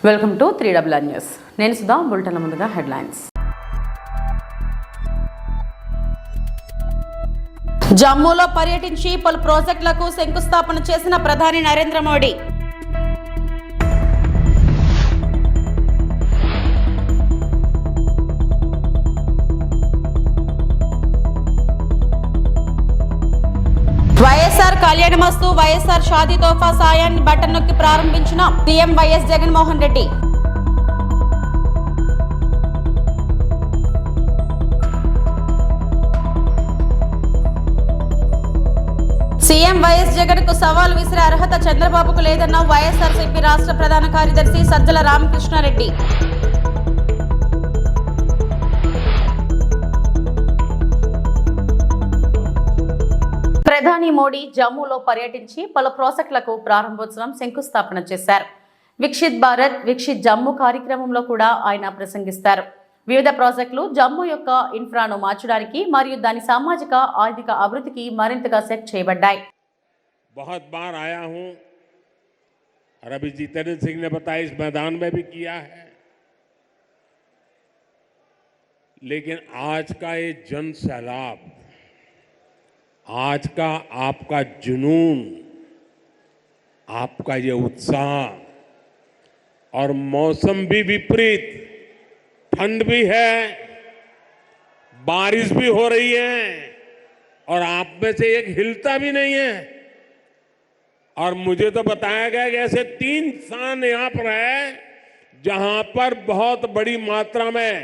Welcome to 3WR news. నేను సుధా. బులెటిన్ల ముందుగా headlines. జమ్మూలో పర్యటించి పలు ప్రాజెక్టులకు శంకుస్థాపన చేసిన ప్రధాని నరేంద్ర మోడీ. వైఎస్ఆర్ కళ్యాణమస్తు వైఎస్ఆర్ షాదీ తోఫా సాయాన్ని బటన్ నొక్కి ప్రారంభించిన CM YS Jaganmohan Reddy. CM YS Jagan కు సవాల్ విసిరే అర్హత చంద్రబాబుకు లేదన్న వైఎస్ఆర్సీపీ రాష్ట్ర ప్రధాన కార్యదర్శి సజ్జల రామకృష్ణారెడ్డి. ప్రధాని మోడీ జమ్మూలో పర్యటించి పలు ప్రాజెక్టులకు ప్రారంభోత్సవం శంకుస్థాపన చేశారు. వికసిత్ భారత్ వికసిత్ జమ్మూ కార్యక్రమంలో కూడా ఆయన ప్రసంగిస్తారు. వివిధ ప్రాజెక్టులు జమ్మూ యొక్క ఇన్ఫ్రాను మార్చడానికి మరియు దాని సామాజిక ఆర్థిక అభివృద్ధికి మరింతగా సెట్ చేయబడ్డాయి. बहुत बार आया हूं और अभी जितेंद्र सिंह ने बताया इस मैदान में भी किया है, लेकिन आज का ये जन सैलाब, आज का आपका जुनून, आपका ये उत्साह और मौसम भी विपरीत, ठंड भी है, बारिश भी हो रही है और आप में से एक हिलता भी नहीं है. और मुझे तो बताया गया कि ऐसे 3 स्थान यहां पर है जहां पर बहुत बड़ी मात्रा में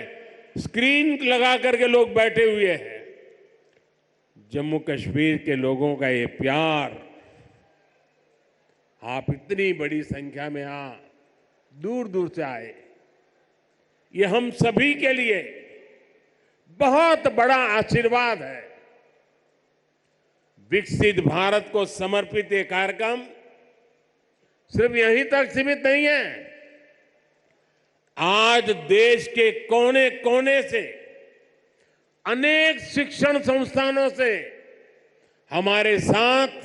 स्क्रीन लगा करके लोग बैठे हुए हैं. जम्मू कश्मीर के लोगों का ये प्यार, आप इतनी बड़ी संख्या में यहां दूर दूर से आए, ये हम सभी के लिए बहुत बड़ा आशीर्वाद है. विकसित भारत को समर्पित ये कार्यक्रम सिर्फ यहीं तक सीमित नहीं है. आज देश के कोने कोने से अनेक शिक्षण संस्थानों से हमारे साथ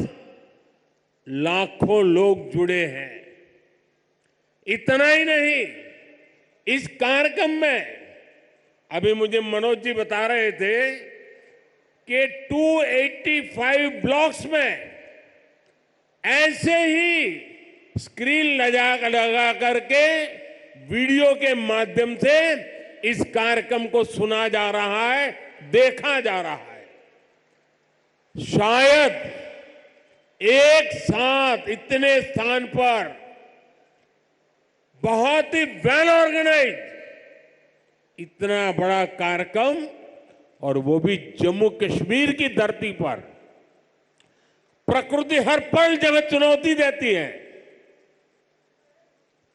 लाखों लोग जुड़े हैं. इतना ही नहीं, इस कार्यक्रम में अभी मुझे मनोज जी बता रहे थे कि 285 ब्लॉक्स में ऐसे ही स्क्रीन लगा करके वीडियो के माध्यम से इस कार्यक्रम को सुना जा रहा है, देखा जा रहा है. शायद एक साथ इतने स्थान पर बहुत ही वेल ऑर्गेनाइज इतना बड़ा कार्यक्रम, और वो भी जम्मू कश्मीर की धरती पर. प्रकृति हर पल जगह चुनौती देती है.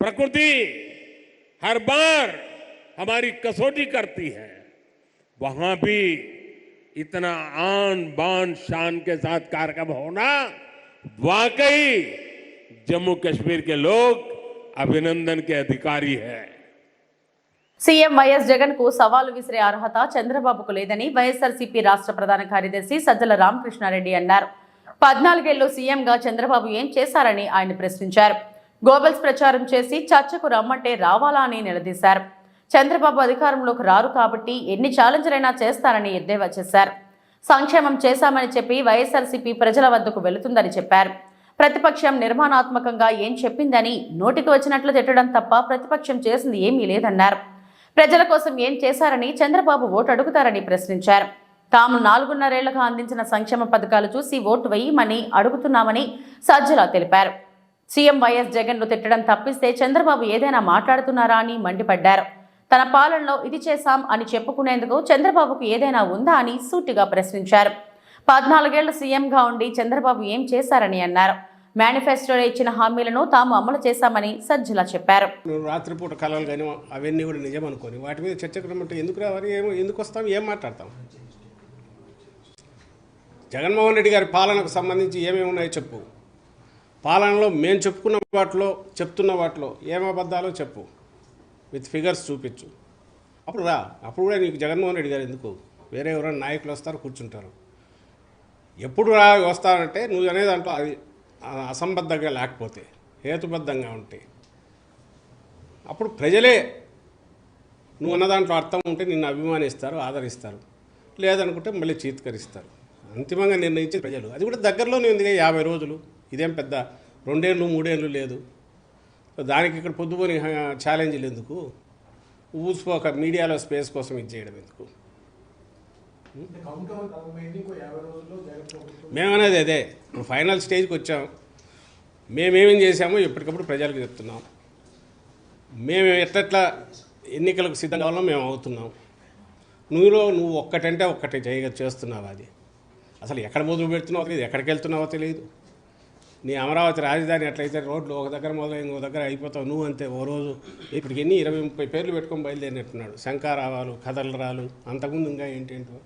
प्रकृति हर बार हमारी कसौटी करती है. वहां भी इतना आन बान शान के साथ कार्यक्रम होना, वाकई जम्मू कश्मीर के लोग अभिनंदन के अधिकारी हैं. సీఎం వైఎస్ జగన్ కు సవాలు విసిరే అర్హత చంద్రబాబుకు లేదని వైఎస్ఆర్సీపీ రాష్ట్ర ప్రధాన కార్యదర్శి సజ్జల రామకృష్ణారెడ్డి అన్నారు. 14 ఏళ్లు సీఎంగా చంద్రబాబు ఏం చేశారని ఆయన ప్రశ్నించారు. గోబెల్స్ ప్రచారం చేసి చర్చకు రమ్మంటే రావాలా అని నిలదీశారు. చంద్రబాబు అధికారంలోకి రారు కాబట్టి ఎన్ని ఛాలెంజ్లైనా చేస్తారని ఎద్దేవా చేశారు. సంక్షేమం చేశామని చెప్పి వైఎస్ఆర్సీపీ ప్రజల వద్దకు వెళుతుందని చెప్పారు. ప్రతిపక్షం నిర్మాణాత్మకంగా ఏం చెప్పిందని నోటికి వచ్చినట్లు తిట్టడం తప్ప ప్రతిపక్షం చేసింది ఏమీ లేదన్నారు. ప్రజల కోసం ఏం చేశారని చంద్రబాబు ఓటు అడుగుతారని ప్రశ్నించారు. తాము 4.5 ఏళ్లుగా అందించిన సంక్షేమ పథకాలు చూసి ఓటు వేయమని అడుగుతున్నామని సజ్జల తెలిపారు. సీఎం వైఎస్ జగన్ ను తిట్టడం తప్పిస్తే చంద్రబాబు ఏదైనా మాట్లాడుతున్నారా అని మండిపడ్డారు. తన పాలనలో ఇది చేశాం అని చెప్పుకునేందుకు చంద్రబాబుకు ఏదైనా ఉందా అని సూటిగా ప్రశ్నించారు. 14 ఏళ్లు సీఎంగా ఉండి చంద్రబాబు ఏం చేశారని అన్నారు. మేనిఫెస్టోలో ఇచ్చిన హామీలను తాము అమలు చేశామని సజ్జల చెప్పారు. రాత్రిపూట కళలు కానీ అవన్నీ కూడా నిజం అనుకోని వాటి మీద చర్చకు రమ్మంటే ఎందుకు రావాలి, ఎందుకు వస్తాం, ఏం మాట్లాడతాం? జగన్మోహన్ రెడ్డి గారి పాలనకు సంబంధించి ఏమేమి ఉన్నాయో చెప్పు. పాలనలో మేము చెప్పుకున్న వాటిలో, చెప్తున్న వాటిలో ఏం అబద్ధాలో చెప్పు, విత్ ఫిగర్స్ చూపించు. అప్పుడు రా. అప్పుడు కూడా నీకు జగన్మోహన్ రెడ్డి గారు ఎందుకు? వేరే ఎవరైనా నాయకులు వస్తారు, కూర్చుంటారు. ఎప్పుడు రా వస్తారంటే నువ్వు అనేదాంట్లో అది అసంబద్ధంగా లేకపోతే, హేతుబద్ధంగా ఉంటే అప్పుడు ప్రజలే నువ్వు అన్న దాంట్లో అర్థం ఉంటే నిన్ను అభిమానిస్తారు, ఆదరిస్తారు. లేదనుకుంటే మళ్ళీ చీత్కరిస్తారు. అంతిమంగా నిర్ణయించే ప్రజలు. అది కూడా దగ్గరలోనే ఉంది, 50 రోజులు. ఇదేం పెద్ద 2 ఏళ్ళు 3 ఏళ్ళు లేదు. దానికి ఇక్కడ పొద్దుపోని ఛాలెంజ్లు ఎందుకు? ఊసిపోక మీడియాలో స్పేస్ కోసం ఇది చేయడం ఎందుకు? మేమనేది అదే. ఇప్పుడు ఫైనల్ స్టేజ్కి వచ్చాం. మేమేమేం చేశామో ఎప్పటికప్పుడు ప్రజలకు చెప్తున్నాం. మేము ఎట్లా ఎన్నికలకు సిద్ధంగా కావాలో మేము అవుతున్నాం. నువ్వు ఒక్కటంటే ఒక్కటే చేస్తున్నావు. అది అసలు ఎక్కడ మొదలు పెడుతున్నావో తెలియదు, ఎక్కడికి వెళ్తున్నావో తెలియదు. నీ అమరావతి రాజధాని ఎట్లయితే రోడ్లు ఒక దగ్గర మొదలై ఇంకో దగ్గర అయిపోతావు. నువ్వు అంతే. ఓ రోజు ఇప్పటికి 20-30 పేర్లు పెట్టుకొని బయలుదేరినట్టున్నాడు. శంకారావాలు, కథలరాలు, అంతకుముందు ఇంకా ఏంటేంటో.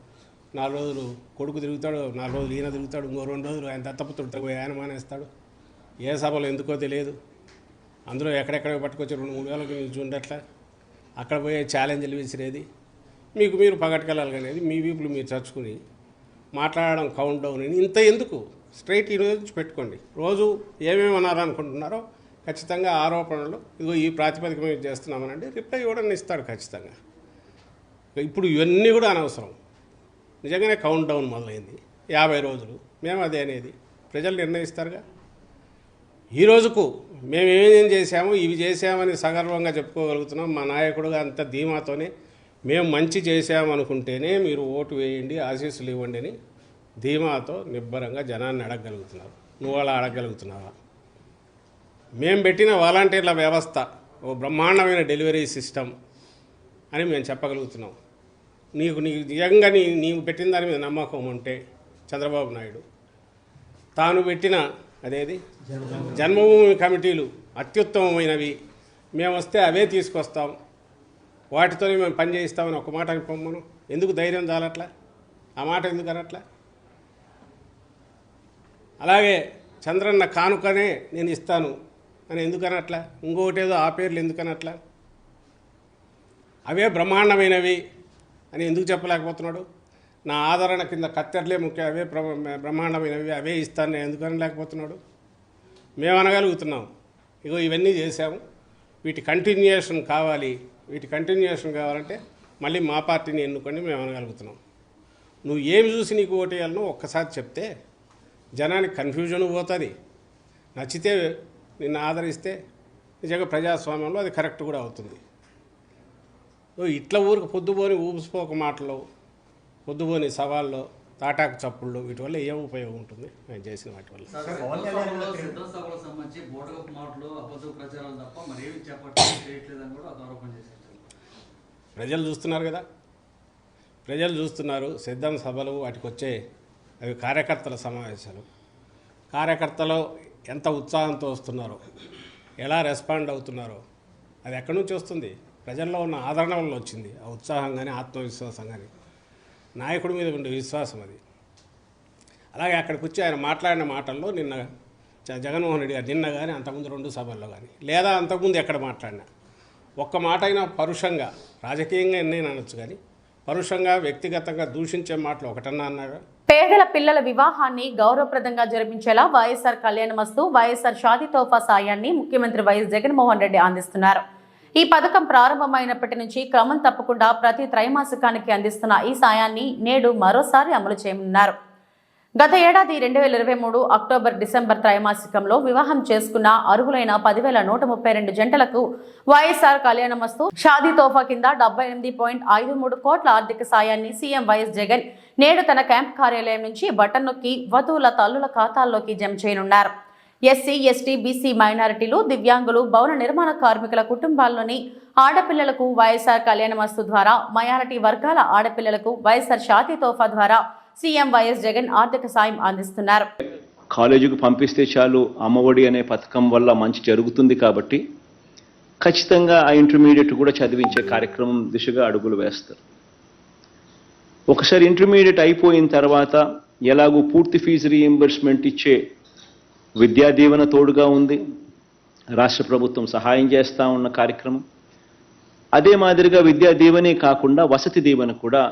4 రోజులు కొడుకు తిరుగుతాడు, 4 రోజులు ఈయన తిరుగుతాడు, ఇంకో 2 రోజులు ఆయన దత్తపుత్రుడు పోయి ఆయన మానేస్తాడు. ఏ సభలో ఎందుకో తెలియదు. అందులో ఎక్కడెక్కడ పట్టుకొచ్చి 2-3 వేలకు నిల్చుండట్లా. అక్కడ పోయే ఛాలెంజ్లు విసిరేది. మీకు మీరు పగటికెళ్ళాలి అనేది మీ వీపులు మీరు చచ్చుకుని మాట్లాడడం కౌంట్ డౌన్ అని. ఇంత ఎందుకు? స్ట్రైట్ ఈ రోజు నుంచి పెట్టుకోండి. రోజు ఏమేమి అనాలనుకుంటున్నారో ఖచ్చితంగా ఆరోపణలు ఇదిగో ఈ ప్రాతిపదిక మీద చేస్తున్నామనంటే రిప్లై ఇవ్వడం ఇస్తాడు ఖచ్చితంగా. ఇప్పుడు ఇవన్నీ కూడా అనవసరం. నిజంగానే కౌంట్ డౌన్ మొదలైంది. 50 రోజులు. మేము అదే అనేది ప్రజలు నిర్ణయిస్తారుగా. ఈ రోజుకు మేము ఏమేం చేశామో ఇవి చేశామని సగర్వంగా చెప్పుకోగలుగుతున్నాం. మా నాయకుడుగా అంత ధీమాతోనే మేము మంచి చేశామనుకుంటేనే మీరు ఓటు వేయండి, ఆశీస్సులు ఇవ్వండి అని ధీమాతో నిబ్బరంగా జనాన్ని అడగగలుగుతున్నారు. నువ్వు అలా అడగగలుగుతున్నావా? మేము పెట్టిన వాలంటీర్ల వ్యవస్థ ఓ బ్రహ్మాండమైన డెలివరీ సిస్టమ్ అని మేము చెప్పగలుగుతున్నాం. నీకు నిజంగా నీవు పెట్టిన దాని మీద నమ్మకం ఉంటే చంద్రబాబు నాయుడు తాను పెట్టిన అదేది జన్మభూమి కమిటీలు అత్యుత్తమమైనవి, మేము వస్తే అవే తీసుకొస్తాం, వాటితోనే మేము పని చేయిస్తామని ఒక మాట అనుకోమను. ఎందుకు ధైర్యం చాలట్లా? ఆ మాట ఎందుకు అనట్లా? అలాగే చంద్రన్న కానుకనే నేను ఇస్తాను అని ఎందుకనట్లా? ఇంకొకటేదో ఆ పేర్లు ఎందుకనట్లా? అవే బ్రహ్మాండమైనవి అని ఎందుకు చెప్పలేకపోతున్నాడు? నా ఆదరణ కింద కత్తెరలే ముఖ్య, అవే బ్రహ్మాండమైనవి, అవే ఇస్తాను నేను ఎందుకని లేకపోతున్నాడు? మేము అనగలుగుతున్నాం. ఇగో ఇవన్నీ చేశాము, వీటి కంటిన్యూయేషన్ కావాలి. వీటి కంటిన్యూయేషన్ కావాలంటే మళ్ళీ మా పార్టీని ఎన్నుకొని మేము అనగలుగుతున్నాం. నువ్వు ఏమి చూసి నీకు ఓటేయాలనో ఒక్కసారి చెప్తే జనానికి కన్ఫ్యూజన్ పోతుంది. నచ్చితే నిన్ను ఆదరిస్తే నిజంగా ప్రజాస్వామ్యంలో అది కరెక్ట్ కూడా అవుతుంది. ఇట్లా ఊరికి పొద్దుపోని ఊపిసిపోక మాటలు, పొద్దుపోని సవాళ్ళు, తాటాకు చప్పుళ్ళు, వీటి వల్ల ఏం ఉపయోగం ఉంటుంది నేను చేసిన వాటి వల్ల? ప్రజలు చూస్తున్నారు కదా, ప్రజలు చూస్తున్నారు. సిద్ధం సభలు వాటికి వచ్చే అవి కార్యకర్తల సమావేశాలు. కార్యకర్తలు ఎంత ఉత్సాహంతో వస్తున్నారో, ఎలా రెస్పాండ్ అవుతున్నారో అది ఎక్కడి నుంచి వస్తుంది? ప్రజల్లో ఉన్న ఆదరణ వల్ల వచ్చింది. ఆ ఉత్సాహం కానీ ఆత్మవిశ్వాసం కానీ నాయకుడి మీద ఉండే విశ్వాసం అది. అలాగే అక్కడికి వచ్చి ఆయన మాట్లాడిన మాటల్లో నిన్న జగన్మోహన్ రెడ్డి గారు నిన్న కానీ అంతకుముందు 2 సభల్లో కానీ లేదా అంతకుముందు ఎక్కడ మాట్లాడినా ఒక్క మాట అయినా పరుషంగా, రాజకీయంగా ఎన్నైనా అనొచ్చు కానీ పరుషంగా వ్యక్తిగతంగా దూషించే మాటలు ఒకటన్నా అన్నారా? పేదల పిల్లల వివాహాన్ని గౌరవప్రదంగా జరిపించేలా వైఎస్ఆర్ కళ్యాణమస్తు వైఎస్ఆర్ షాదీ తోఫా సాయాన్ని ముఖ్యమంత్రి వైఎస్ జగన్మోహన్ రెడ్డి అందిస్తున్నారు. ఈ పథకం ప్రారంభమైనప్పటి నుంచి క్రమం తప్పకుండా ప్రతి త్రైమాసికానికి అందిస్తున్న ఈ సాయాన్ని నేడు మరోసారి అమలు చేయనున్నారు. గత ఏడాది 2023 అక్టోబర్-డిసెంబర్ త్రైమాసికంలో వివాహం చేసుకున్న అర్హులైన 10,132 జంటలకు వైఎస్ఆర్ కళ్యాణమస్తు షాదీ తోఫా కింద 78.53 కోట్ల ఆర్థిక సాయాన్ని సీఎం వైఎస్ జగన్ నేడు తన క్యాంప్ కార్యాలయం నుంచి బటన్ నొక్కి వధువుల తల్లుల ఖాతాల్లోకి జమ చేయనున్నారు. ఎస్సీ, ఎస్టీ, బీసీ, మైనారిటీలు, దివ్యాంగులు, భవన నిర్మాణ కార్మికుల కుటుంబాల్లోని ఆడపిల్లలకు వైఎస్ఆర్ కళ్యాణమస్తు ద్వారా, మైనారిటీ వర్గాల ఆడపిల్లలకు వైఎస్ఆర్ షాదీ తోఫా ద్వారా సీఎం వైఎస్ జగన్ ఆర్థిక సాయం అందిస్తున్నారు. కాలేజీకి పంపిస్తే చాలు అమ్మఒడి అనే పథకం వల్ల మంచి జరుగుతుంది కాబట్టి ఖచ్చితంగా ఆ ఇంటర్మీడియట్ కూడా చదివించే కార్యక్రమం దిశగా అడుగులు వేస్తారు. ఒకసారి ఇంటర్మీడియట్ అయిపోయిన తర్వాత ఎలాగూ పూర్తి ఫీజు రీయింబర్స్మెంట్ ఇచ్చే విద్యా దీవెన తోడుగా ఉంది. రాష్ట్ర ప్రభుత్వం సహాయం చేస్తూ ఉన్న కార్యక్రమం. అదే మాదిరిగా విద్యా దీవెనే కాకుండా వసతి దీవెన కూడా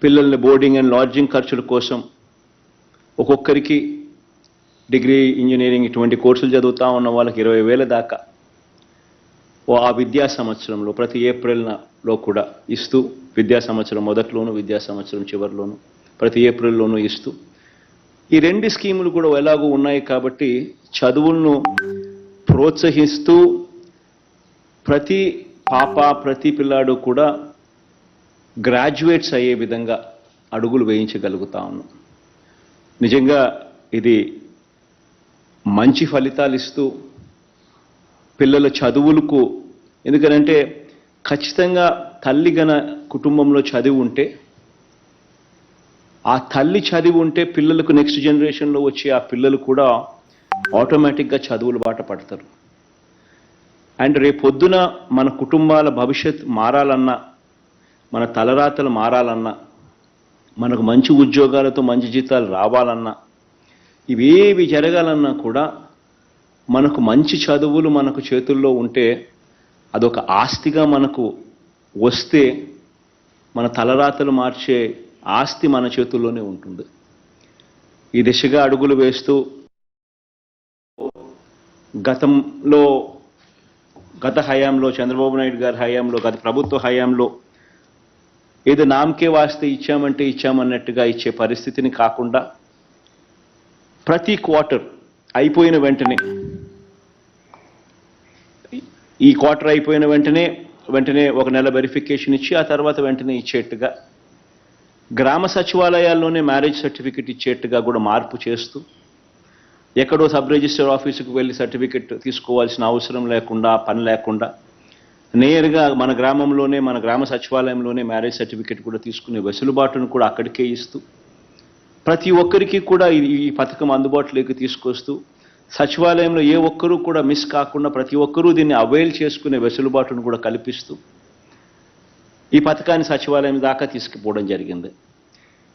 పిల్లల్ని బోర్డింగ్ అండ్ లాడ్జింగ్ ఖర్చుల కోసం ఒక్కొక్కరికి డిగ్రీ, ఇంజనీరింగ్ ఇటువంటి కోర్సులు చదువుతూ ఉన్న వాళ్ళకి 20,000 దాకా ఆ విద్యా సంవత్సరంలో ప్రతి ఏప్రిల్లో కూడా ఇస్తూ, విద్యా సంవత్సరం మొదట్లోనూ విద్యా సంవత్సరం చివరిలోనూ ప్రతి ఏప్రిల్లోనూ ఇస్తూ, ఈ 2 స్కీములు కూడా ఎలాగూ ఉన్నాయి కాబట్టి చదువులను ప్రోత్సహిస్తూ ప్రతి పాప ప్రతి పిల్లాడు కూడా గ్రాడ్యుయేట్స్ అయ్యే విధంగా అడుగులు వేయించగలుగుతా ఉన్నాం. నిజంగా ఇది మంచి ఫలితాలు ఇస్తూ పిల్లల చదువులకు, ఎందుకంటే ఖచ్చితంగా తల్లి గన కుటుంబంలో చదివి ఉంటే, ఆ తల్లి చదివి ఉంటే పిల్లలకు నెక్స్ట్ జనరేషన్లో వచ్చే ఆ పిల్లలు కూడా ఆటోమేటిక్గా చదువుల బాట పడతారు. అండ్ రేపొద్దున మన కుటుంబాల భవిష్యత్ మారాలన్నా, మన తలరాతలు మారాలన్నా, మనకు మంచి ఉద్యోగాలతో మంచి జీతాలు రావాలన్నా, ఇవేవి జరగాలన్నా కూడా మనకు మంచి చదువులు మనకు చేతుల్లో ఉంటే, అదొక ఆస్తిగా మనకు వస్తే మన తలరాతలు మార్చే ఆస్తి మన చేతుల్లోనే ఉంటుంది. ఈ దిశగా అడుగులు వేస్తూ గత హయాంలో చంద్రబాబు నాయుడు గారి హయాంలో, గత ప్రభుత్వ హయాంలో ఏదో నామకే వాస్తే ఇచ్చామంటే ఇచ్చామన్నట్టుగా ఇచ్చే పరిస్థితిని కాకుండా ప్రతి క్వార్టర్ అయిపోయిన వెంటనే, ఈ క్వార్టర్ అయిపోయిన వెంటనే ఒక నెల వెరిఫికేషన్ ఇచ్చి ఆ తర్వాత వెంటనే ఇచ్చేట్టుగా, గ్రామ సచివాలయాల్లోనే మ్యారేజ్ సర్టిఫికెట్ ఇచ్చేట్టుగా కూడా మార్పు చేస్తూ, ఎక్కడో సబ్ రిజిస్టర్ ఆఫీసుకు వెళ్ళి సర్టిఫికెట్ తీసుకోవాల్సిన అవసరం లేకుండా, పని లేకుండా నేరుగా మన గ్రామంలోనే, మన గ్రామ సచివాలయంలోనే మ్యారేజ్ సర్టిఫికెట్ కూడా తీసుకునే వెసులుబాటును కూడా అక్కడికే ఇస్తూ, ప్రతి ఒక్కరికి కూడా ఈ పథకం అందుబాటులోకి తీసుకొస్తూ, సచివాలయంలో ఏ ఒక్కరూ కూడా మిస్ కాకుండా ప్రతి ఒక్కరూ దీన్ని అవైల్ చేసుకునే వెసులుబాటును కూడా కల్పిస్తూ ఈ పథకాన్ని సచివాలయం దాకా తీసుకుపోవడం జరిగింది.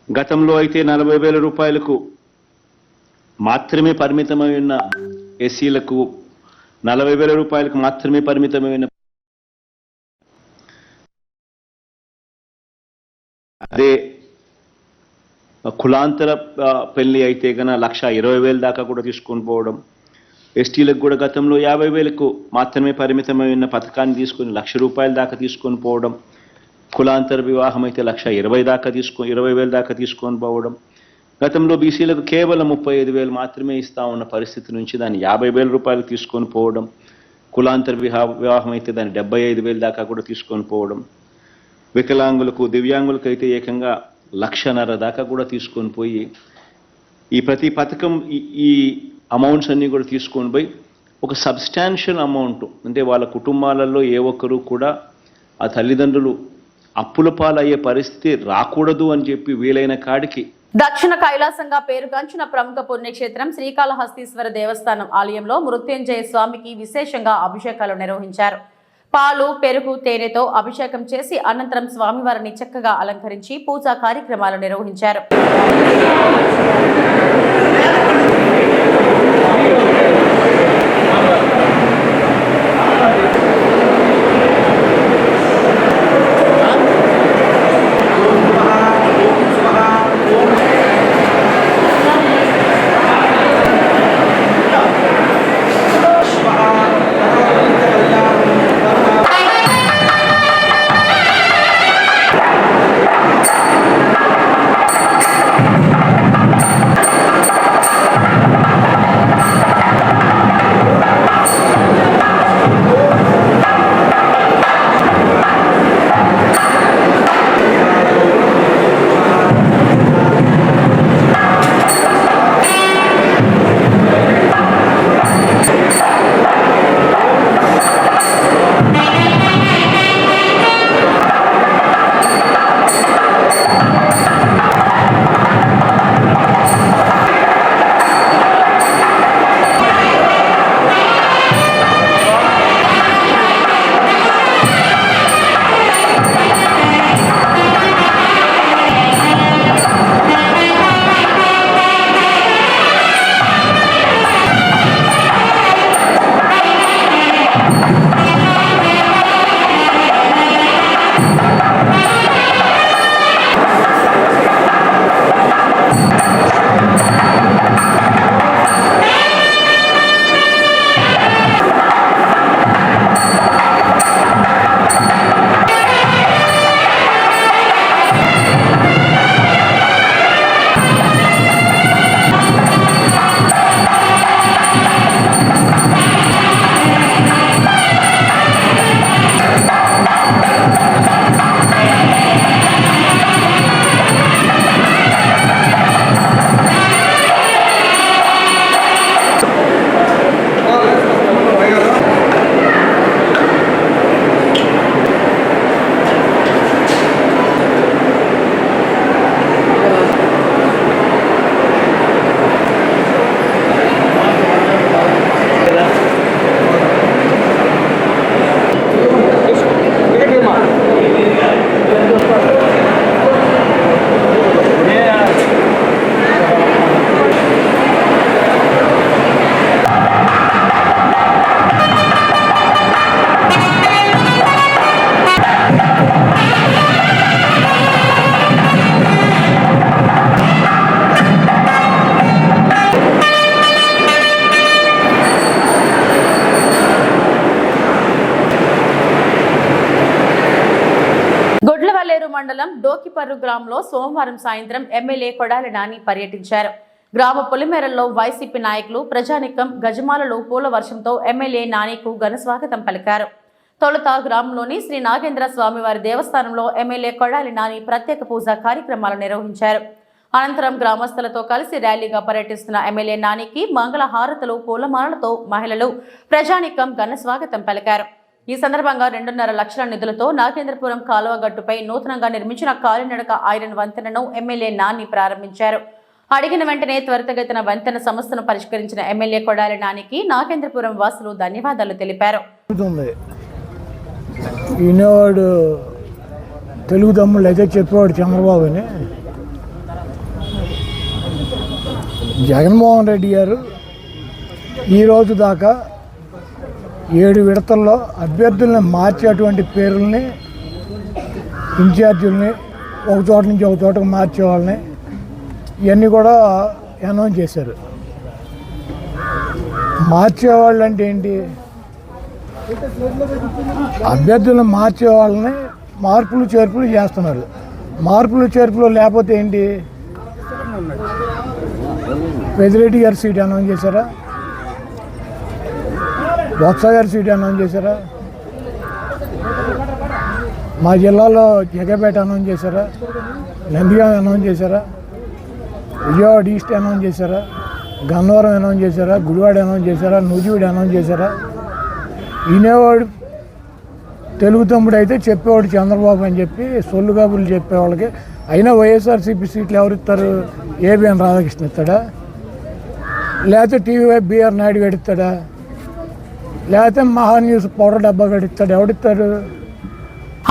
గతంలో అయితే 40,000 రూపాయలకు మాత్రమే పరిమితమైన ఎస్సీలకు, 40,000 రూపాయలకు మాత్రమే పరిమితమైన, అదే కులాంతర పెళ్లి అయితే గన 1,20,000 దాకా కూడా తీసుకొని పోవడం, ఎస్టీలకు కూడా గతంలో 50,000కు మాత్రమే పరిమితమైన పథకాన్ని తీసుకొని 1,00,000 రూపాయల దాకా తీసుకొని పోవడం, కులాంతర వివాహం అయితే 1,20,000 దాకా 20,000 దాకా తీసుకొని పోవడం, గతంలో బీసీలకు కేవలం 35,000 మాత్రమే ఇస్తా ఉన్న పరిస్థితి నుంచి దాన్ని 50,000 రూపాయలు తీసుకొని పోవడం, కులాంతర వివాహం అయితే దాన్ని 75,000 దాకా కూడా తీసుకొని పోవడం, వికలాంగులకు దివ్యాంగులకు అయితే ఏకంగా 1,50,000 దాకా కూడా తీసుకొని పోయి ఈ ప్రతి పథకం ఈ అమౌంట్స్ అన్నీ కూడా తీసుకొని పోయి ఒక సబ్స్టాన్షియల్ అమౌంట్, అంటే వాళ్ళ కుటుంబాలలో ఏ ఒక్కరూ కూడా ఆ తల్లిదండ్రులు అప్పుల పాలయ్యే పరిస్థితి రాకూడదు అని చెప్పి వీలైన కాడికి దక్షిణ కైలాసంగా పేరుగాంచిన ప్రముఖ పుణ్యక్షేత్రం శ్రీకాళహస్తీశ్వర దేవస్థానం ఆలయంలో మృత్యుంజయ స్వామికి విశేషంగా అభిషేకాలు నిర్వహించారు. పాలు, పెరుగు, తేనెతో అభిషేకం చేసి అనంతరం స్వామివారిని చక్కగా అలంకరించి పూజా కార్యక్రమాలు నిర్వహించారు. పాలేరు మండలం డోకిపర్రు గ్రామంలో సోమవారం సాయంత్రం ఎమ్మెల్యే కొడాలి నాని పర్యటించారు. గ్రామ పొలిమేరల్లో వైసీపీ నాయకులు ప్రజానికం గజమాలలో పూల వర్షంతో ఎమ్మెల్యే నానికు ఘన స్వాగతం పలికారు. తొలుత గ్రామంలోని శ్రీ నాగేంద్ర స్వామివారి దేవస్థానంలో ఎమ్మెల్యే కొడాలి నాని ప్రత్యేక పూజా కార్యక్రమాలు నిర్వహించారు. అనంతరం గ్రామస్తులతో కలిసి ర్యాలీగా పర్యటిస్తున్న ఎమ్మెల్యే నానికి మంగళ హారతులు పూలమాలలతో మహిళలు ప్రజానికం ఘన స్వాగతం పలికారు. ఈ సందర్భంగా 2.5 లక్షల నిధులతో నాగేంద్రపురం కాలువ గట్టుపై నూతనంగా నిర్మించిన కాలినడక ఐరన్ వంతెనను ఎమ్మెల్యే నాని ప్రారంభించారు. అడిగిన వెంటనే త్వరితగతిన వంతెన సమస్యను పరిష్కరించిన ఎమ్మెల్యే కొడాలి నానికి నాగేంద్రపురం వాసులు ధన్యవాదాలు తెలిపారు. ఈనాడు తెలుగు తమ్ముళ్ళు అయితే చెప్పేవాడు చంద్రబాబుని. జగన్మోహన్ రెడ్డి గారు ఈరోజు దాకా 7 విడతల్లో అభ్యర్థుల్ని మార్చేటువంటి పేర్లని, ఇన్ఛార్జీలని ఒక చోట నుంచి ఒక చోటకు మార్చేవాళ్ళని ఇవన్నీ కూడా అనౌన్స్ చేశారు. మార్చేవాళ్ళు అంటే ఏంటి? అభ్యర్థులను మార్చేవాళ్ళని మార్పులు చేర్పులు చేస్తున్నారు. మార్పులు చేర్పులు లేకపోతే ఏంటి? పెద్దిరెడ్డి గారి సీట్ అనౌన్స్ చేశారా? బొత్స గారి సీట్ అనౌన్స్ చేశారా? మా జిల్లాలో జగపేట అనౌన్స్ చేశారా? నందిగాం అనౌన్స్ చేశారా? విజయవాడ ఈస్ట్ అనౌన్స్ చేశారా? గన్నవరం అనౌన్స్ చేశారా? గుడివాడ అనౌన్స్ చేశారా? నూజివీడు అనౌన్స్ చేశారా? వినేవాడు తెలుగు తమ్ముడు అయితే చెప్పేవాడు చంద్రబాబు అని చెప్పి సొల్లు కబుర్లు చెప్పేవాళ్ళకి. అయినా వైఎస్ఆర్సీపీ సీట్లు ఎవరిస్తారు? ఏబిఎన్ రాధాకృష్ణ ఇస్తాడా? లేకపోతే టీవీ బిఆర్ నాయుడు గడిస్తాడా? లేకపోతే మహాన్యూస్ పౌడర్ డబ్బా గడిస్తాడు? ఎవడిస్తారు?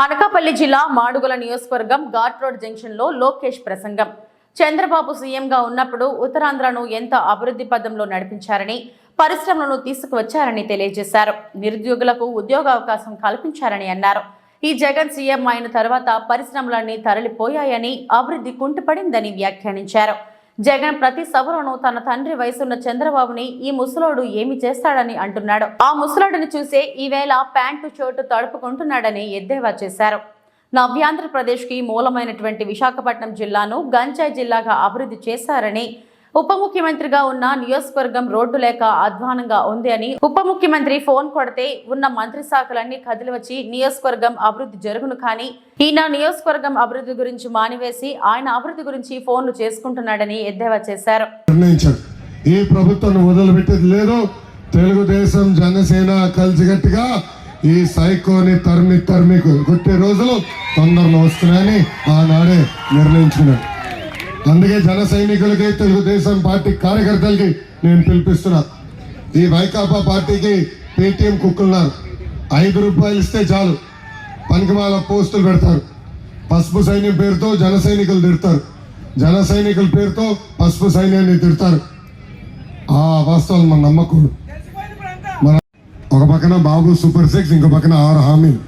అనకాపల్లి జిల్లా మాడుగుల నియోజకవర్గం ఘాట్ రోడ్ జంక్షన్ లో లోకేష్ ప్రసంగం. చంద్రబాబు సీఎంగా ఉన్నప్పుడు ఉత్తరాంధ్రను ఎంత అభివృద్ధి పథంలో నడిపించారని, పరిశ్రమలను తీసుకువచ్చారని తెలియజేశారు. నిరుద్యోగులకు ఉద్యోగావకాశం కల్పించారని అన్నారు. ఈ జగన్ సీఎం అయిన తర్వాత పరిశ్రమలన్నీ తరలిపోయాయని, అభివృద్ధి కుంటుపడిందని వ్యాఖ్యానించారు. జగన్ ప్రతి సభలోనూ తన తండ్రి వయసున్న చంద్రబాబుని ఈ ముసలోడు ఏమి చేస్తాడని అంటున్నాడు. ఆ ముసలోడిని చూసే ఈవేళ ప్యాంటు చోటు తడుపుకుంటున్నాడని ఎద్దేవా చేశారు. నవ్యాంధ్రప్రదేశ్ కి మూలమైనటువంటి విశాఖపట్నం జిల్లాను గంజాయి జిల్లాగా అభివృద్ధి చేశారని, ఉప ముఖ్యమంత్రిగా ఉన్న నియోజకవర్గం రోడ్డు లేక అధ్వానంగా ఉంది అని, ఉప ముఖ్యమంత్రి ఫోన్ కొడితే ఉన్న మంత్రి శాఖలన్నీ కదిలివచ్చి నియోజకవర్గం అభివృద్ధి జరుగును, కానీ ఈయన నియోజకవర్గం అభివృద్ధి గురించి మానివేసి ఆయన అభివృద్ధి గురించి ఫోన్లు చేసుకుంటున్నాడని ఎద్దేవా చేశారు. ఈ ప్రభుత్వం వదిలిపెట్టేది లేదు. తెలుగుదేశం జనసేన కలిసిగట్టిగా ఈ సైకోని తరిమి కొట్టే రోజులు తొందరలో వస్తున్నాయని ఆనాడే నిర్ణయించుకున్నాడు. అందుకే జన సైనికులకి, తెలుగుదేశం పార్టీ కార్యకర్తలకి నేను పిలిపిస్తున్నా. ఈ వైకాపా పార్టీకి పేటీఎం కుక్కున్నారు. 5 రూపాయలు ఇస్తే చాలు పనికిమాల పోస్టులు పెడతారు. పసుపు సైన్యం పేరుతో జన సైనికులు తిడతారు. జన సైనికుల పేరుతో పసుపు సైన్యాన్ని తిడతారు. ఆ వాస్తవాలు మనం నమ్మకూడదు. మన ఒక పక్కన బాబు సూపర్ 6, ఇంకో పక్కన 6 హామీలు.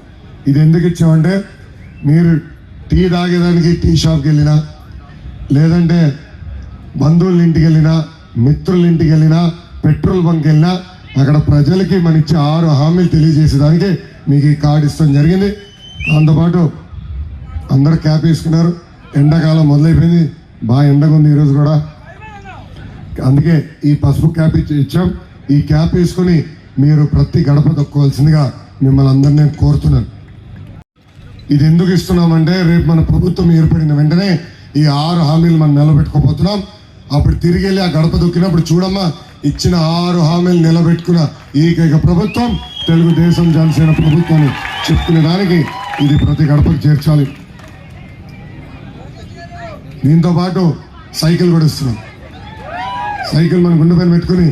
ఇది ఎందుకు ఇచ్చామంటే, మీరు టీ తాగేదానికి టీ షాప్కి వెళ్ళినా, లేదంటే బంధువుల ఇంటికి వెళ్ళినా, మిత్రుల ఇంటికి వెళ్ళినా, పెట్రోల్ బంక్ వెళ్ళినా, అక్కడ ప్రజలకి మన ఇచ్చే 6 హామీలు తెలియజేసేదానికి మీకు ఈ కార్డు ఇష్టం జరిగింది. దాంతోపాటు అందరూ క్యాప్ వేసుకున్నారు. ఎండాకాలం మొదలైపోయింది, బాగా ఎండగా ఉంది ఈరోజు కూడా. అందుకే ఈ పసుపు క్యాప్ ఇచ్చాం. ఈ క్యాప్ వేసుకుని మీరు ప్రతి గడప తొక్కోవాల్సిందిగా మిమ్మల్ని అందరినీ నేను కోరుతున్నాను. ఇది ఎందుకు ఇస్తున్నామంటే, రేపు మన ప్రభుత్వం ఏర్పడిన వెంటనే ఈ 6 హామీలు మనం నిలబెట్టుకోబోతున్నాం. అప్పుడు తిరిగి వెళ్ళి ఆ గడప దొక్కినప్పుడు చూడమ్మా, ఇచ్చిన 6 హామీలు నిలబెట్టుకున్న ఏకైక ప్రభుత్వం తెలుగుదేశం జనసేన ప్రభుత్వాన్ని చెప్పుకునే దానికి ఇది ప్రతి గడపకు చేర్చాలి. దీంతో పాటు సైకిల్ కూడా ఇస్తున్నాం. సైకిల్ మన గుండె పైన పెట్టుకుని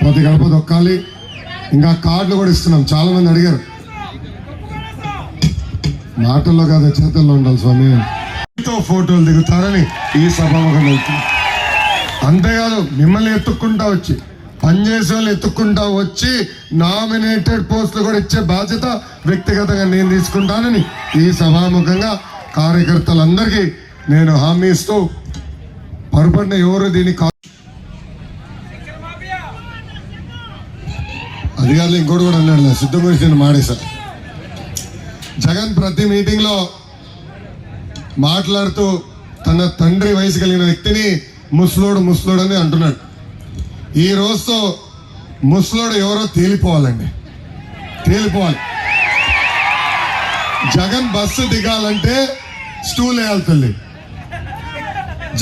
ప్రతి గడప దొక్కాలి. ఇంకా కార్డులు కూడా ఇస్తున్నాం. చాలా మంది అడిగారు, మాటల్లో కాదు చేతల్లో ఉండాలి స్వామి. ఫోటోలు దిగుతారని ఈ సభాముఖం వెళ్తుంది. అంతేకాదు, మిమ్మల్ని ఎత్తుక్కుంటా వచ్చి, పనిచేసే వాళ్ళు ఎత్తుక్కుంటా వచ్చి నామినేటెడ్ పోస్టులు కూడా ఇచ్చే బాధ్యత వ్యక్తిగతంగా నేను తీసుకుంటానని ఈ సభాముఖంగా కార్యకర్తలందరికీ నేను హామీ ఇస్తూ, పొరపాటున ఎవరు దీన్ని అధికారులు ఇంకోటి కూడా అన్నాడు, సిద్ధం గురించి నేను మాడేశా. జగన్ ప్రతి మీటింగ్లో మాట్లాడుతూ తన తండ్రి వయసు కలిగిన వ్యక్తిని ముసలోడు అని అంటున్నాడు. ఈ రోజుతో ముసలోడు ఎవరో తేలిపోవాలండి, తేలిపోవాలి. జగన్ బస్సు దిగాలంటే స్టూల్ వేయాలి తల్లి.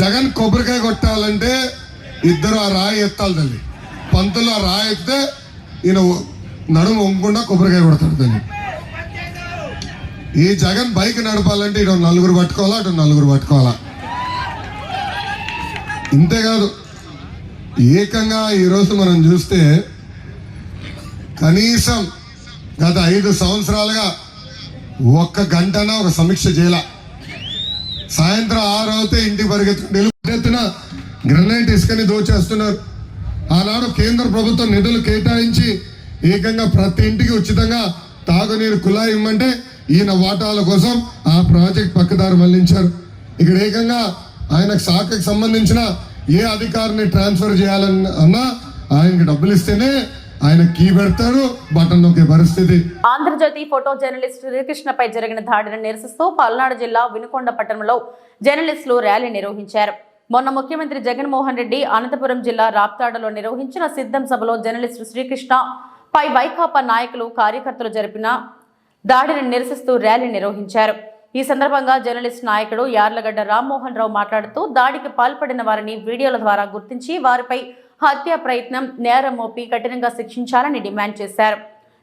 జగన్ కొబ్బరికాయ కొట్టాలంటే ఇద్దరు ఆ రాయి ఎత్తాలి తల్లి. పంతులు ఆ రాయి ఎత్తే ఈయన నడుము వంగకుండా కొబ్బరికాయ కొడతాడు తల్లి. ఈ జగన్ బైక్ నడపాలంటే ఇటు నలుగురు పట్టుకోవాలా, అటు నలుగురు పట్టుకోవాలా. ఇంతేకాదు, ఏకంగా ఈరోజు మనం చూస్తే కనీసం గత 5 సంవత్సరాలుగా ఒక్క గంటనా ఒక సమీక్ష చేయాల. సాయంత్రం 6 అవుతే ఇంటికి పరిగెత్తున గ్రనైట్ ఇసుకని దోచేస్తున్నారు. ఆనాడు కేంద్ర ప్రభుత్వం నిధులు కేటాయించి ఏకంగా ప్రతి ఇంటికి ఉచితంగా తాగునీరు కుళాయి ఇవ్వమంటే ఈయన వాటాల కోసం ఆ ప్రాజెక్ట్ పక్కదారి మళ్లించారు. ఇక్కడ ఏకంగా ఆయన శాఖకు సంబంధించిన ఏ అధికారిని ట్రాన్స్ఫర్ చేయాలని అన్నా ఆయనకి డబ్బులు ఇస్తేనే ఆయన కీ పెడతారు, బటన్ నొక్కే పరిస్థితి. ఆంధ్రజ్యోతి ఫోటో జర్నలిస్ట్ శ్రీకృష్ణపై జరిగిన దాడిని నిరసిస్తూ పల్నాడు జిల్లా వినుకొండ పట్టణంలో జర్నలిస్టులు ర్యాలీ నిర్వహించారు. మొన్న ముఖ్యమంత్రి జగన్మోహన్ రెడ్డి అనంతపురం జిల్లా రాప్తాడులో నిర్వహించిన సిద్ధం సభలో జర్నలిస్టు శ్రీకృష్ణ పై వైకాపా నాయకులు కార్యకర్తలు జరిపిన దాడిని నిరసిస్తూ ర్యాలీ నిర్వహించారు. ఈ సందర్భంగా జర్నలిస్ట్ నాయకుడు యార్లగడ్డ రామ్మోహన్ రావు మాట్లాడుతూ దాడికి పాల్పడిన వారిని వీడియోల ద్వారా గుర్తించి వారిపై హత్య ప్రయత్నం, నేరం మోపి కఠినంగా శిక్షించాలని డిమాండ్ చేశారు.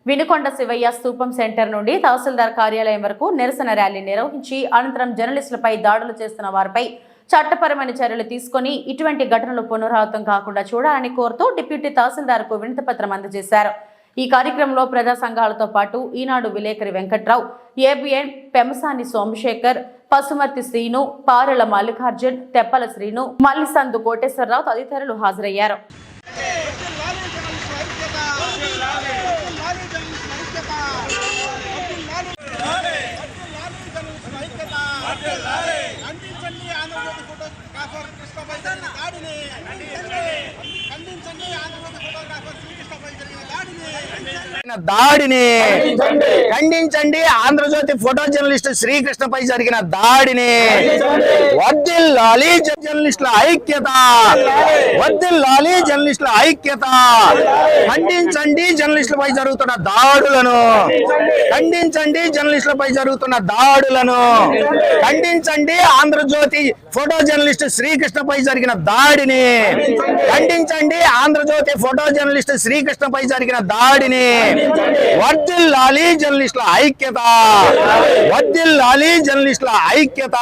వినుకొండ శివయ్య స్తూపం సెంటర్ నుండి తహసీల్దార్ కార్యాలయం వరకు నిరసన ర్యాలీ నిర్వహించి అనంతరం జర్నలిస్టులపై దాడులు చేస్తున్న వారిపై చట్టపరమైన చర్యలు తీసుకుని ఇటువంటి ఘటనలు పునరావృతం కాకుండా చూడాలని కోరుతూ డిప్యూటీ తహసీల్దార్కు వినతిపత్రం అందజేశారు. ఈ కార్యక్రమంలో ప్రజా సంఘాలతో పాటు ఈనాడు విలేకరి వెంకట్రావు, ఏబిఎన్ పెమసాని సోమశేఖర్, పసుమర్తి శ్రీను, పారెల మల్లికార్జున్, తెప్పల శ్రీను, మల్లిసందు కోటేశ్వరరావు తదితరులు హాజరయ్యారు. దాడిని ఖండించండి. ఆంధ్రజ్యోతి ఫోటో జర్నలిస్ట్ శ్రీకృష్ణపై జరిగిన దాడిని వర్ధిల్లాలి జర్నలిస్టుల ఐక్యత, వర్ధిల్లాలి జర్నలిస్టుల ఐక్యత. ఖండించండి జర్నలిస్టులపై జరుగుతున్న దాడులను, ఖండించండి జర్నలిస్టులపై జరుగుతున్న దాడులను, ఖండించండి ఆంధ్రజ్యోతి ఫోటో జర్నలిస్ట్ శ్రీకృష్ణపై జరిగిన దాడిని, ఖండించండి ఆంధ్రజ్యోతి ఫోటో జర్నలిస్ట్ శ్రీకృష్ణపై జరిగిన దాడిని. వర్ధిల్లాలి జర్నలిస్టుల ఐక్యత, వర్ధిల్లాలి జర్నలిస్టుల ఐక్యత.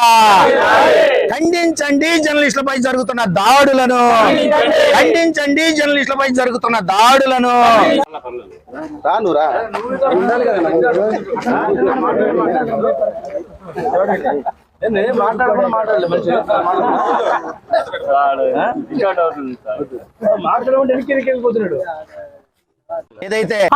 ఖండించండి జర్నలిస్టులపై జరుగుతున్న దాడులను, ఖండించండి జర్నలిస్టులపై జరుగుతున్న దాడులను.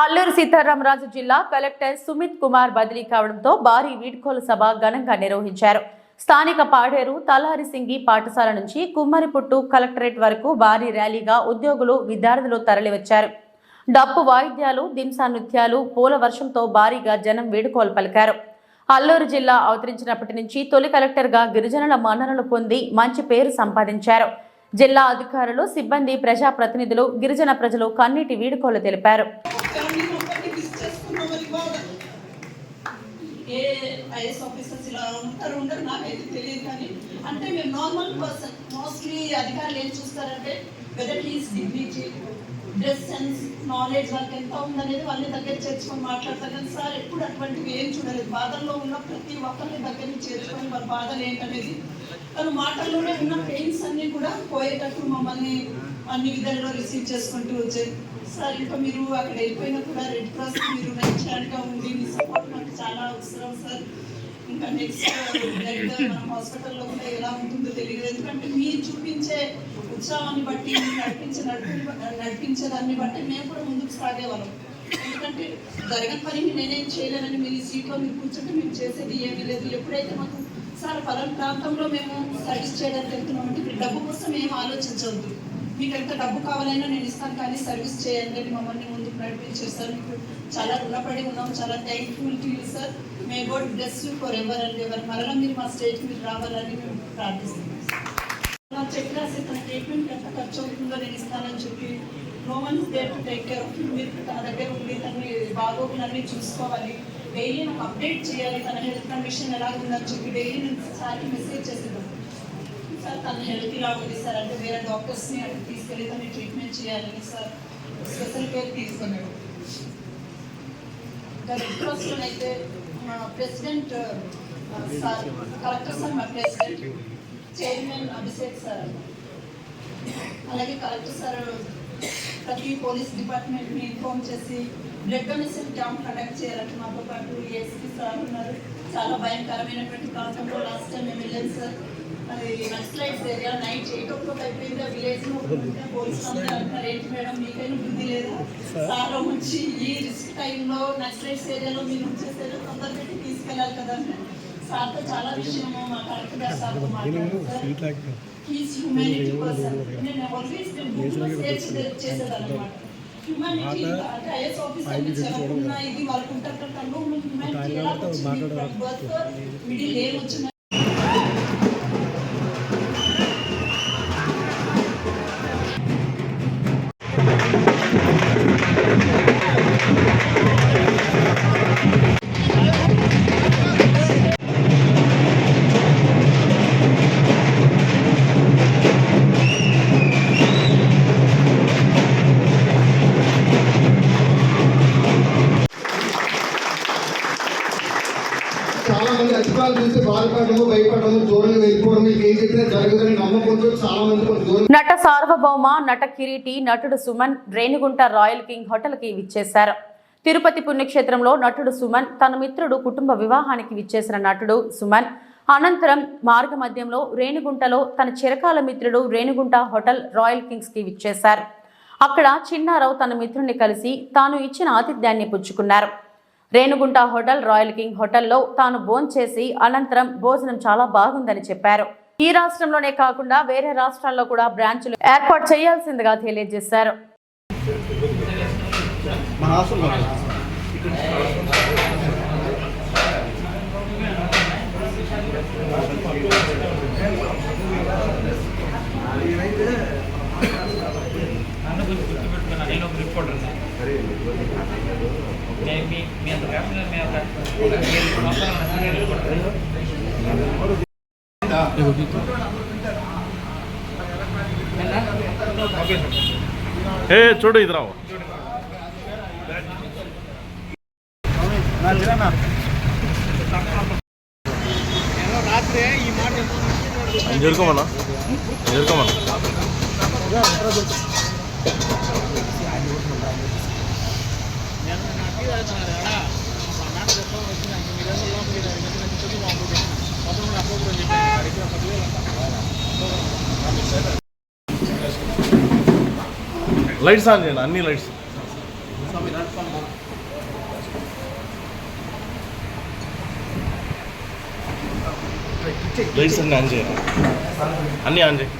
అల్లూరు సీతారామరాజు జిల్లా కలెక్టర్ సుమిత్ కుమార్ బదిలీ కావడంతో భారీ వీడ్కోలు సభ ఘనంగా నిర్వహించారు. స్థానిక పాడేరు తలారిసింగి పాఠశాల నుంచి కుమ్మరిపుట్టు కలెక్టరేట్ వరకు భారీ ర్యాలీగా ఉద్యోగులు, విద్యార్థులు తరలివచ్చారు. డప్పు వాయిద్యాలు, దింసా నృత్యాలు, పూల వర్షంతో భారీగా జనం వీడ్కోలు పలికారు. అల్లూరు జిల్లా అవతరించినప్పటి నుంచి తొలి కలెక్టర్గా గిరిజనుల మన్ననలు పొంది మంచి పేరు సంపాదించారు. జిల్లా అధికారులు, సిబ్బంది, ప్రజాప్రతినిధులు, గిరిజన ప్రజలు కన్నీటి వీడ్కోలు తెలిపారు. డ్రెస్ సెన్స్, నాలెడ్జ్ వాళ్ళకి ఎంత ఉందనేది వాళ్ళని దగ్గర చేర్చుకొని మాట్లాడతారు. కానీ సార్ ఎప్పుడు అటువంటివి ఏం చూడలేదు. బాధల్లో ఉన్న ప్రతి ఒక్కరిని దగ్గర చేర్చుకొని వాళ్ళ బాధలు ఏంటనేది తను మాటల్లోనే ఉన్న పెయిన్స్ అన్ని కూడా పోయేటట్టు మమ్మల్ని అన్ని విధాలుగా రిసీవ్ చేసుకుంటూ వచ్చారు. సార్ ఇంకా మీరు అక్కడ వెళ్ళిపోయినా కూడా రెడ్ క్రాస్ మీరు రైట్ హ్యాండ్గా ఉండి మీ సపోర్ట్ మాకు చాలా అవసరం సార్. ఇంకా నెక్స్ట్ మన హాస్పిటల్లో కూడా ఎలా ఉంటుందో తెలియదు. ఎందుకంటే మీరు చూపించే ఉత్సాహాన్ని బట్టి, నడిపించేదాన్ని బట్టి మేము కూడా ముందుకు సాగేవాళ్ళం. ఎందుకంటే జరగని పనిని నేనేం చేయలేనని మీరు ఈ సీట్లో మీరు కూర్చుంటే మేము చేసేది ఏమీ లేదు. ఎప్పుడైతే మాకు సార్ పలానా ప్రాంతంలో మేము సర్వీస్ చేయడానికి వెళ్తున్నామంటే మీరు డబ్బు కోసం ఏం ఆలోచించవద్దు, మీకు ఎంత డబ్బు కావాలైనా నేను ఇస్తాను, కానీ సర్వీస్ చేయండి అని మమ్మల్ని ముందుకు నడిపించేస్తారు. మీకు చాలా రుణపడి ఉన్నాం, చాలా thankful to you sir. May God bless you for ever and ever. మరలా మీరు మా స్టేజ్ మీరు రావాలని మేము ప్రార్థిస్తున్నాం. నా చెక్ రాసి తన ట్రీట్మెంట్ ఎంత ఖర్చు అవుతుందో నేను ఇస్తానని చెప్పి no one is there to take care of. మీరు తన దగ్గర ఉండి తనని బాగోగులన్నీ చూసుకోవాలి, డైలీ నాకు అప్డేట్ చేయాలి, తన హెల్త్ కండిషన్ ఎలా ఉందని చెప్పి డైలీ నేను సార్కి మెసేజ్ చేసేదాన్ని. సార్ తన హెల్త్ ఇలా ఉంది సార్ అంటే వేరే డాక్టర్స్ని అడిగి తీసుకెళ్ళి తనని ట్రీట్మెంట్ చేయాలని సార్ స్పెషల్ కేర్ తీసుకున్నాడు. ఇంకా రెడ్ క్రాస్లో అయితే మా ప్రెసిడెంట్ సార్, కలెక్టర్ సార్ మా ప్రెసిడెంట్, చైర్మన్ అభిషేక్ సార్, అలాగే కలెక్టర్ సార్ ప్రతి పోలీస్ డిపార్ట్మెంట్ని ఇన్ఫార్మ్ చేసి బ్లడ్ డొనేషన్ క్యాంప్ కండక్ట్ చేయాలంటే మాతో పాటు ఏఎస్పీ సార్ ఉన్నారు. చాలా భయంకరమైనటువంటి ప్రాంతంలో లాస్ట్ టైం మేము వెళ్ళాం సార్. అది నక్సలైట్స్ ఏరియా నైట్ 8 o'clock అయిపోయింది. ఆ విలేజ్లో పోలీసులు అందరూ అంటున్నారు, ఏంటి మేడం మీకైనా బుద్ధి లేదా, సార్ వచ్చి ఈ రిస్క్ టైంలో నక్సలైట్స్ ఏరియాలో మీరు ఉంచేసేదో తొందర పెట్టి తీసుకెళ్ళాలి కదా అంటే సార్తో చాలా విషయము మా కలెక్టర్ గారు సార్తో మాట్లాడారు సార్. He's humanity person. నేను ఆల్వేస్ చేసేదన్నమాట. హ్యూమానిటీ అంటే ఐఎస్ ఆఫీసర్ చెప్పకుండా ఇది వాళ్ళకు ఉంటారు కన్నా హ్యూమానిటీ ఎలా వచ్చింది, బర్త్ మిడిల్ ఏం వచ్చింది. చాలా మంది అధికారులు చూసి బాధపడము, భయపడము, దూరంగా వెళ్ళిపోవడం, ఏం చెప్పినా జరగదని నమ్మకంతో చాలా మంది దూరం. నట సార్వభౌమ, నట కిరీటి, నటుడు సుమన్ రేణిగుంట రాయల్ కింగ్ హోటల్కి విచ్చేశారు. తిరుపతి పుణ్యక్షేత్రంలో నటుడు సుమన్ తన మిత్రుడు కుటుంబ వివాహానికి విచ్చేసిన నటుడు సుమన్ అనంతరం మార్గ మధ్యంలో రేణిగుంటలో తన చిరకాల మిత్రుడు రేణిగుంట హోటల్ రాయల్ కింగ్స్కి విచ్చేశారు. అక్కడ చిన్నారావు తన మిత్రుడిని కలిసి తాను ఇచ్చిన ఆతిథ్యాన్ని పుచ్చుకున్నారు. రేణిగుంట హోటల్ రాయల్ కింగ్ హోటల్లో తాను భోంచేసి అనంతరం భోజనం చాలా బాగుందని చెప్పారు. ఈ రాష్ట్రంలోనే కాకుండా వేరే రాష్ట్రాల్లో కూడా బ్రాంచ్లు ఏర్పాటు చేయాల్సిందిగా తెలియజేశారు. చూడు ఇది రావు ఎదుర్కోమన్నా లైట్స్ ఆన్ చేయండి, అన్ని లైట్స్. లైట్స్ అన్ని ఆన్ చేయండి, అన్నీ ఆన్ చేయండి.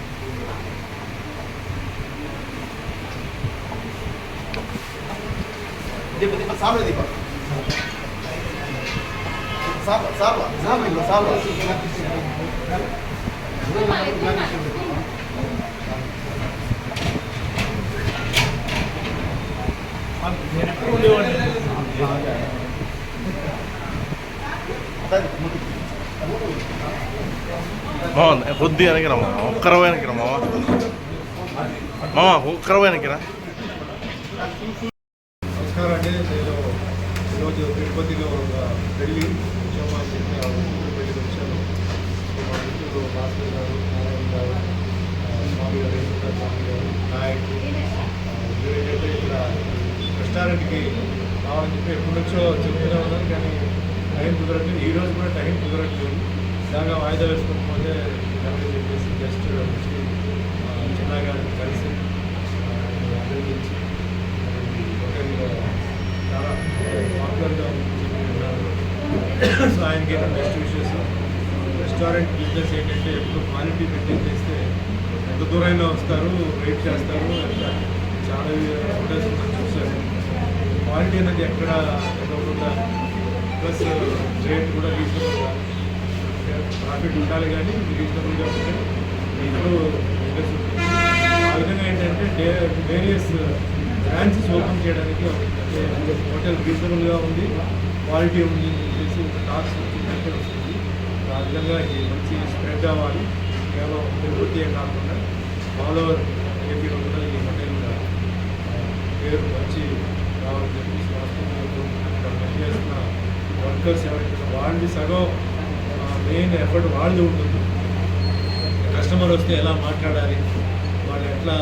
కొద్ది వెనక్కిరా మామ, ఒక్కరవ వెనక్కిరా మామ, ఒక్కరవ వెనక్కిరా. నమస్కారం అండి. నేను ఈరోజు తిరుపతిలో వెళ్ళి పెళ్లికి వచ్చాను. మా మిత్రులు భాస్కర్ గారు, నారాయణ గారు, స్వామి గారు, రేణుకా స్వామి గారు, నాయకులు వీరైతే ఇక్కడ రెస్టారెంట్కి రావాలని చెప్పి ఎప్పటి నుంచో చెప్తూనే ఉన్నాను, కానీ టైం కుదరట్లేదు. ఈరోజు కూడా టైం కుదరట్లేదు. బాగా వాయిదా వేసుకోకపోతే అని చెప్పేసి జస్ట్ వచ్చి చిన్నగారిని కలిసి అభినందించి హోటల్లో చాలా పాపులర్గా ఉన్నారు. సో ఆయనకి బెస్ట్ విషెస్. రెస్టారెంట్ బిజినెస్ ఏంటంటే ఎప్పుడు క్వాలిటీ మెయింటైన్ చేస్తే ఎంత దూరైనా వస్తారు, వెయిట్ చేస్తారు. చాలా హోటల్స్ చూశారు. క్వాలిటీ అనేది ఎక్కడ ఎక్కకుండా ప్లస్ రేట్ కూడా రీజనబుల్గా, ప్రాఫిట్ ఉండాలి కానీ రీజనబుల్గా ఉంటే ఇప్పుడు బిజినెస్ ఉంటుంది. ఆ విధంగా ఏంటంటే వేరియస్ బ్రాంచెస్ ఓపెన్ చేయడానికి అంటే హోటల్ రీజనబుల్గా ఉంది, క్వాలిటీ ఉంది అని చెప్పేసి టాక్స్ వచ్చిందంటే వస్తుంది. ఆ విధంగా ఇది మంచి స్ప్రెడ్ అవ్వాలి. కేవలం తిరుపతి కాకుండా ఆల్ ఓవర్ ఏపీలో కూడా ఈ హోటల్ పేరు మంచి రావాలని చెప్పేసి వాస్తవంలో ఇక్కడ పనిచేస్తున్న వర్కర్స్ ఎవరైతే వాళ్ళది సగం మెయిన్ ఎఫర్ట్ వాళ్ళది ఉంటుంది. కస్టమర్ వస్తే ఎలా మాట్లాడాలి, వాళ్ళు ఎట్లా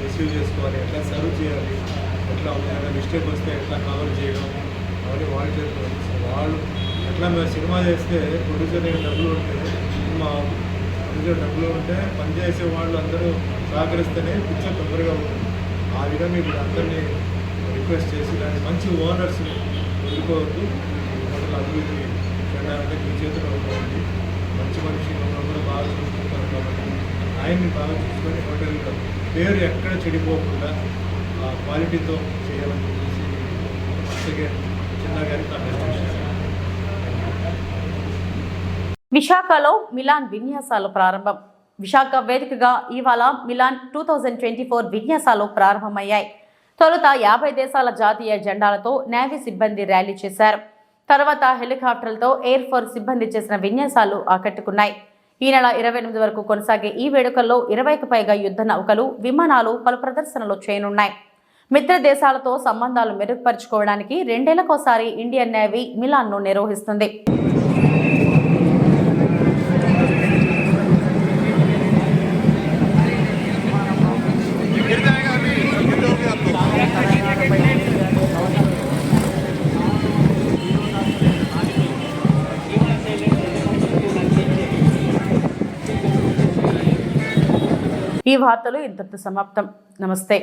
రిసీవ్ చేసుకోవాలి, ఎట్లా సర్వ్ చేయాలి, ఎట్లా ఏదైనా మిస్టేక్ వస్తే ఎట్లా కవర్ చేయడం అవన్నీ వాళ్ళ చేతిలో. వాళ్ళు ఎట్లా మేము సినిమా చేస్తే ప్రొడ్యూసర్ డబ్బులు ఉంటే సినిమా ప్రొడ్యూసర్ డబ్బులు ఉంటే పనిచేసే వాళ్ళు అందరూ సహకరిస్తేనే పిక్చర్ తొందరగా ఉంటుంది. ఆ విధంగా ఇప్పుడు అందరినీ రిక్వెస్ట్ చేసి దాన్ని మంచి ఓనర్స్ని వదులుకోవద్దు. హోటల్ అభివృద్ధి చెందాలంటే మీ చేతిలో ఉంటుంది. మంచి మనిషి కూడా బాగా చూసుకుంటారు కాబట్టి ఆయన్ని బాగా చూసుకొని హోటల్ పేరు ఎక్కడ చెడిపోకుండా క్వాలిటీతో చేయాలని చెప్పేసి మంచిగా చిన్న గారికి కంటెస్ట్. విశాఖలో మిలాన్ విన్యాసాలు ప్రారంభం. విశాఖ వేదికగా ఇవాళ మిలాన్ 2024 విన్యాసాలు ప్రారంభమయ్యాయి. తొలుత 50 దేశాల జాతీయ జెండాలతో నేవీ సిబ్బంది ర్యాలీ చేశారు. తర్వాత హెలికాప్టర్లతో ఎయిర్ ఫోర్స్ సిబ్బంది చేసిన విన్యాసాలు ఆకట్టుకున్నాయి. ఈ నెల 28 వరకు కొనసాగే ఈ వేడుకల్లో 20కి పైగా యుద్ధ నౌకలు, విమానాలు పలు ప్రదర్శనలు చేయనున్నాయి. మిత్ర దేశాలతో సంబంధాలు మెరుగుపరుచుకోవడానికి 2 ఏళ్లకోసారి ఇండియన్ నేవీ మిలాన్ను నిర్వహిస్తుంది. ఈ వార్తలు ఇంతటితో సమాప్తం. నమస్తే.